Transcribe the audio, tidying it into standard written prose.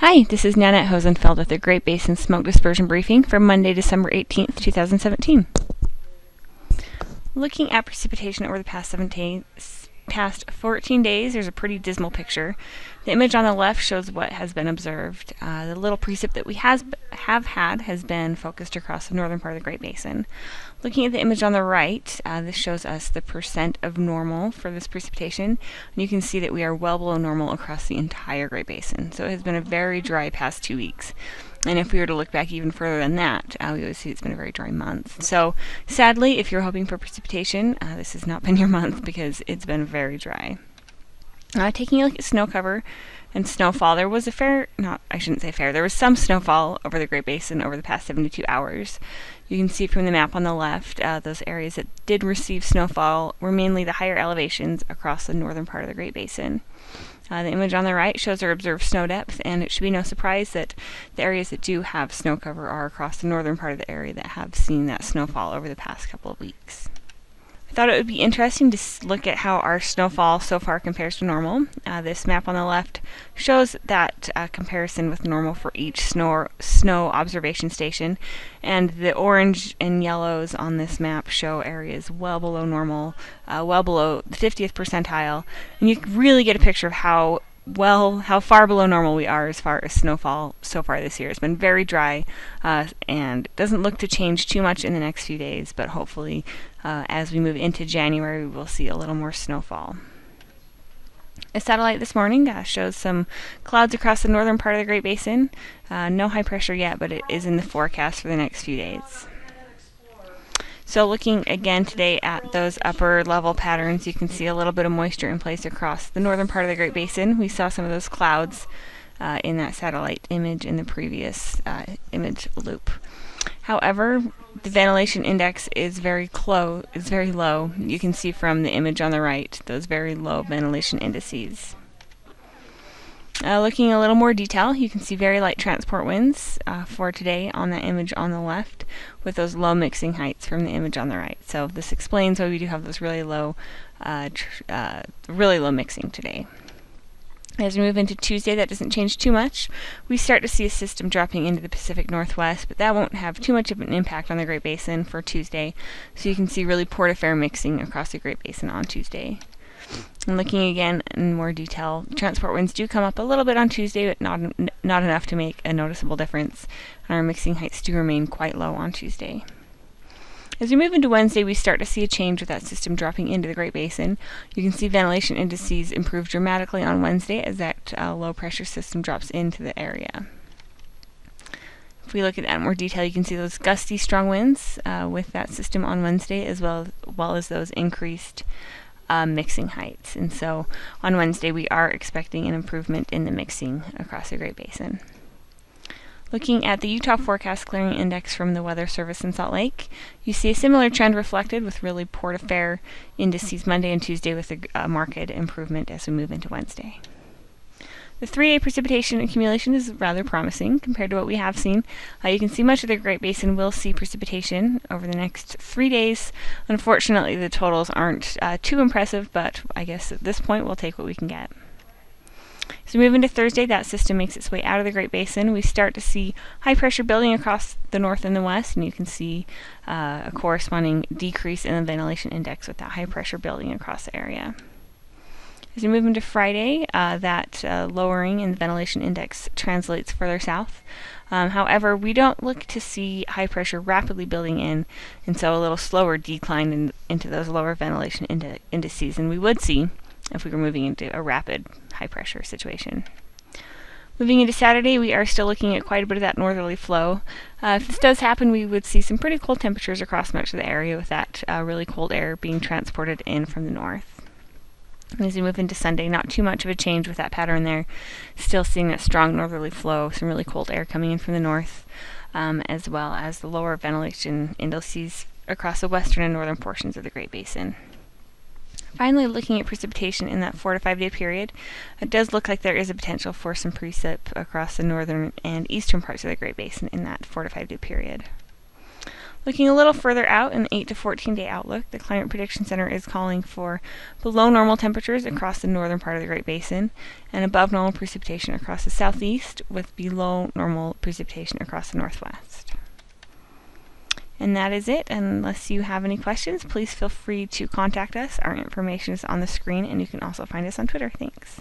Hi, this is Nanette Hosenfeld with the Great Basin Smoke Dispersion Briefing for Monday, December 18th, 2017. Looking at precipitation over the past 14 days, there's a pretty dismal picture. The image on the left shows what has been observed. The little precip that we have had has been focused across the northern part of the Great Basin. Looking at the image on the right, this shows us the percent of normal for this precipitation. And you can see that we are well below normal across the entire Great Basin. So it has been a very dry past 2 weeks. And if we were to look back even further than that, we would see it's been a very dry month. So sadly, if you're hoping for precipitation, this has not been your month because it's been very dry. Taking a look at snow cover and snowfall, there was there was some snowfall over the Great Basin over the past 72 hours. You can see from the map on the left, those areas that did receive snowfall were mainly the higher elevations across the northern part of the Great Basin. The image on the right shows our observed snow depth, and it should be no surprise that the areas that do have snow cover are across the northern part of the area that have seen that snowfall over the past couple of weeks. I thought it would be interesting to look at how our snowfall so far compares to normal. This map on the left shows that comparison with normal for each snow observation station, and the orange and yellows on this map show areas well below normal, well below the 50th percentile, and you can really get a picture of how far below normal we are as far as snowfall so far this year. It's been very dry and doesn't look to change too much in the next few days, but hopefully as we move into January, we will see a little more snowfall. A satellite this morning shows some clouds across the northern part of the Great Basin. No high pressure yet, but it is in the forecast for the next few days. So looking again today at those upper level patterns, you can see a little bit of moisture in place across the northern part of the Great Basin. We saw some of those clouds in that satellite image in the previous image loop. However, the ventilation index is very low. You can see from the image on the right those very low ventilation indices. Looking a little more detail, you can see very light transport winds for today on that image on the left with those low mixing heights from the image on the right. So this explains why we do have those really low mixing today. As we move into Tuesday, that doesn't change too much. We start to see a system dropping into the Pacific Northwest, but that won't have too much of an impact on the Great Basin for Tuesday. So you can see really port-a-fair mixing across the Great Basin on Tuesday. And looking again in more detail, transport winds do come up a little bit on Tuesday, but not enough to make a noticeable difference. And our mixing heights do remain quite low on Tuesday. As we move into Wednesday, we start to see a change with that system dropping into the Great Basin. You can see ventilation indices improve dramatically on Wednesday as that low pressure system drops into the area. If we look at that in more detail, you can see those gusty, strong winds with that system on Wednesday, as well as those increased mixing heights. And so on Wednesday, we are expecting an improvement in the mixing across the Great Basin. Looking at the Utah Forecast Clearing Index from the Weather Service in Salt Lake, you see a similar trend reflected with really port-a-fair indices Monday and Tuesday with a marked improvement as we move into Wednesday. The 3-day precipitation accumulation is rather promising compared to what we have seen. You can see much of the Great Basin will see precipitation over the next 3 days. Unfortunately, the totals aren't too impressive, but I guess at this point we'll take what we can get. As we move into Thursday, that system makes its way out of the Great Basin. We start to see high pressure building across the north and the west, and you can see a corresponding decrease in the ventilation index with that high pressure building across the area. As we move into Friday, that lowering in the ventilation index translates further south. However, we don't look to see high pressure rapidly building in, and so a little slower decline into those lower ventilation indices than we would see if we were moving into a rapid high pressure situation. Moving into Saturday, we are still looking at quite a bit of that northerly flow. If this does happen, we would see some pretty cold temperatures across much of the area with that really cold air being transported in from the north. And as we move into Sunday, not too much of a change with that pattern there. Still seeing that strong northerly flow, some really cold air coming in from the north, as well as the lower ventilation indices across the western and northern portions of the Great Basin. Finally, looking at precipitation in that 4 to 5 day period, it does look like there is a potential for some precip across the northern and eastern parts of the Great Basin in that 4 to 5 day period. Looking a little further out in the 8 to 14 day outlook, the Climate Prediction Center is calling for below normal temperatures across the northern part of the Great Basin and above normal precipitation across the southeast, with below normal precipitation across the northwest. And that is it. Unless you have any questions, please feel free to contact us. Our information is on the screen, and you can also find us on Twitter. Thanks.